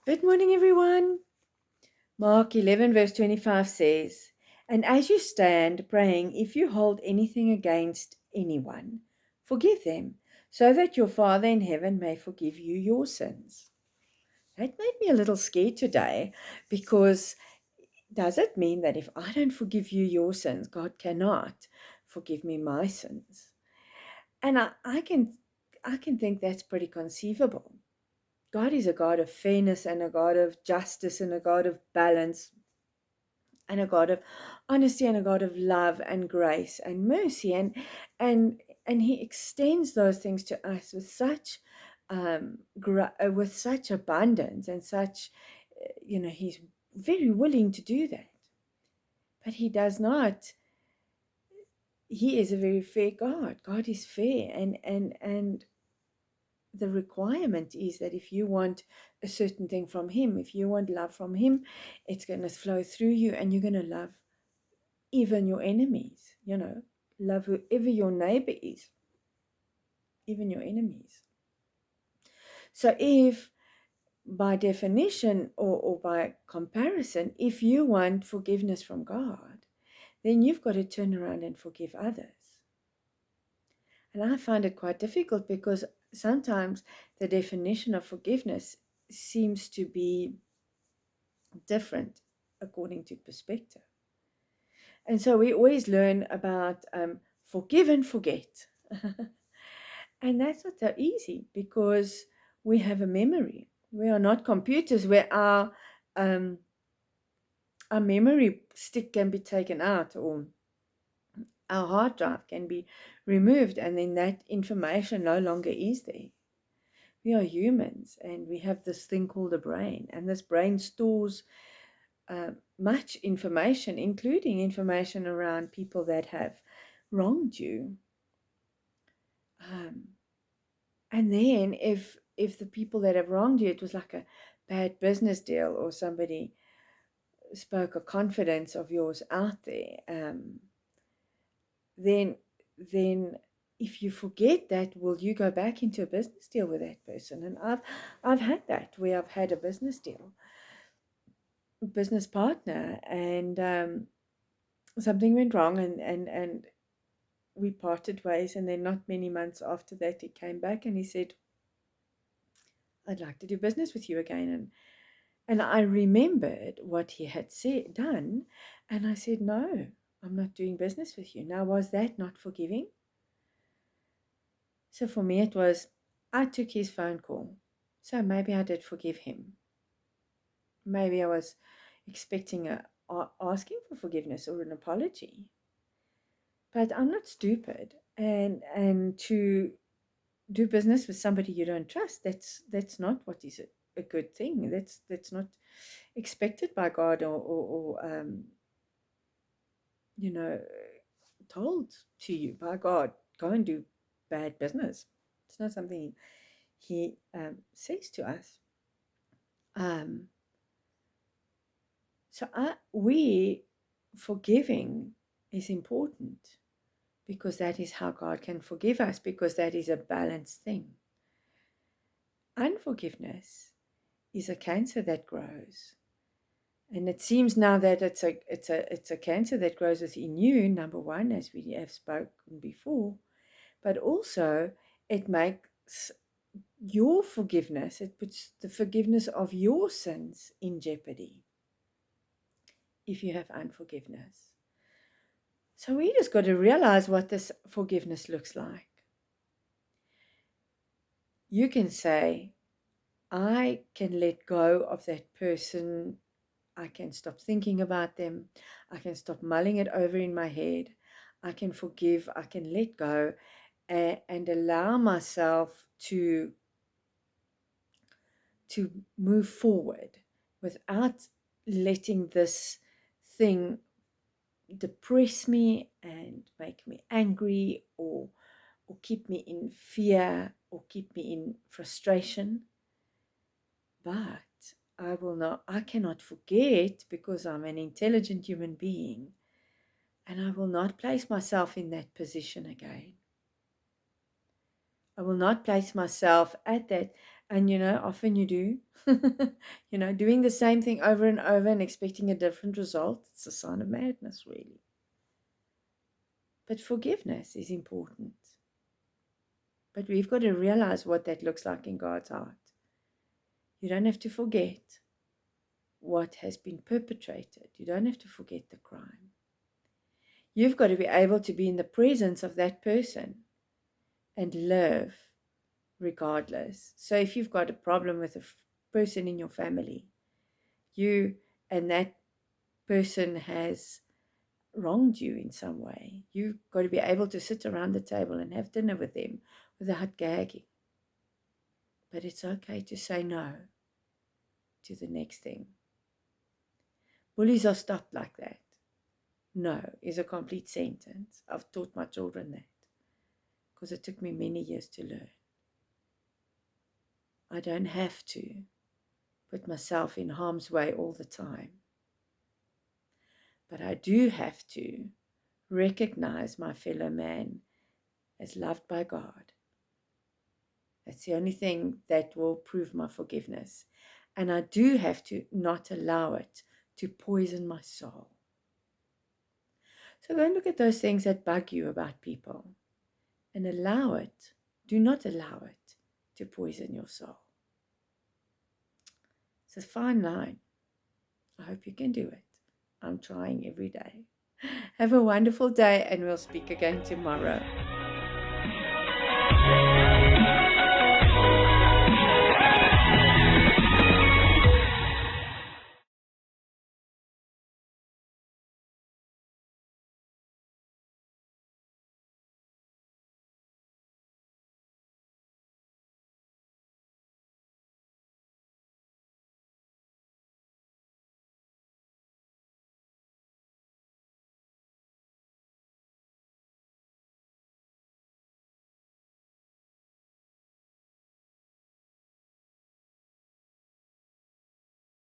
Good morning, everyone. Mark 11, verse 25 says, "And as you stand praying, if you hold anything against anyone, forgive them, so that your Father in heaven may forgive you your sins." That made me a little scared today because does it mean that if I don't forgive you your sins, God cannot forgive me my sins? And I can think that's pretty conceivable. God is a God of fairness and a God of justice and a God of balance and a God of honesty and a God of love and grace and mercy, and He extends those things to us with such with such abundance and such He's very willing to do that, but He does not. He is a very fair God. God is fair, and the requirement is that if you want a certain thing from Him, if you want love from Him, it's going to flow through you, and you're going to love even your enemies, love whoever your neighbor is, even your enemies. So if by definition or by comparison, if you want forgiveness from God, then you've got to turn around and forgive others. And I find it quite difficult because sometimes the definition of forgiveness seems to be different according to perspective. And so we always learn about forgive and forget. And that's not so easy because we have a memory. We are not computers where our memory stick can be taken out or our hard drive can be removed, and then that information no longer is there. We are humans and we have this thing called a brain, and this brain stores much information, including information around people that have wronged you. And then if the people that have wronged you, it was like a bad business deal or somebody spoke a confidence of yours out there, then if you forget that, will you go back into a business deal with that person? And I've had that where I've had a business partner, and something went wrong, and we parted ways, and then not many months after that he came back and he said, "I'd like to do business with you again." And I remembered what he had done, and I said, "No, I'm not doing business with you." Now, was that not forgiving? So for me, it was, I took his phone call. So maybe I did forgive him. Maybe I was expecting asking for forgiveness or an apology. But I'm not stupid. And to do business with somebody you don't trust, that's not what is a good thing. That's not expected by God or told to you by God. Go and do bad business. It's not something He says to us. So forgiving is important because that is how God can forgive us, because that is a balanced thing. Unforgiveness is a cancer that grows. And it seems now that it's a cancer that grows within you, number one, as we have spoken before, but also it makes your forgiveness, it puts the forgiveness of your sins in jeopardy if you have unforgiveness. So we just got to realize what this forgiveness looks like. You can say, I can let go of that person. I can stop thinking about them. I can stop mulling it over in my head. I can forgive. I can let go and allow myself to move forward without letting this thing depress me and make me angry or keep me in fear or keep me in frustration. But I cannot forget, because I'm an intelligent human being, and I will not place myself in that position again. I will not place myself at that And often you do. Doing the same thing over and over and expecting a different result, it's a sign of madness, really. But forgiveness is important. But we've got to realize what that looks like in God's heart. You don't have to forget what has been perpetrated. You don't have to forget the crime. You've got to be able to be in the presence of that person and live regardless. So if you've got a problem with a person in your family, you and that person has wronged you in some way, you've got to be able to sit around the table and have dinner with them without gagging. But it's okay to say no to the next thing. Bullies are stopped like that. No is a complete sentence. I've taught my children that because it took me many years to learn. I don't have to put myself in harm's way all the time. But I do have to recognize my fellow man as loved by God. That's the only thing that will prove my forgiveness. And I do have to not allow it to poison my soul. So go and look at those things that bug you about people and allow it. Do not allow it to poison your soul. It's a fine line. I hope you can do it. I'm trying every day. Have a wonderful day, and we'll speak again tomorrow.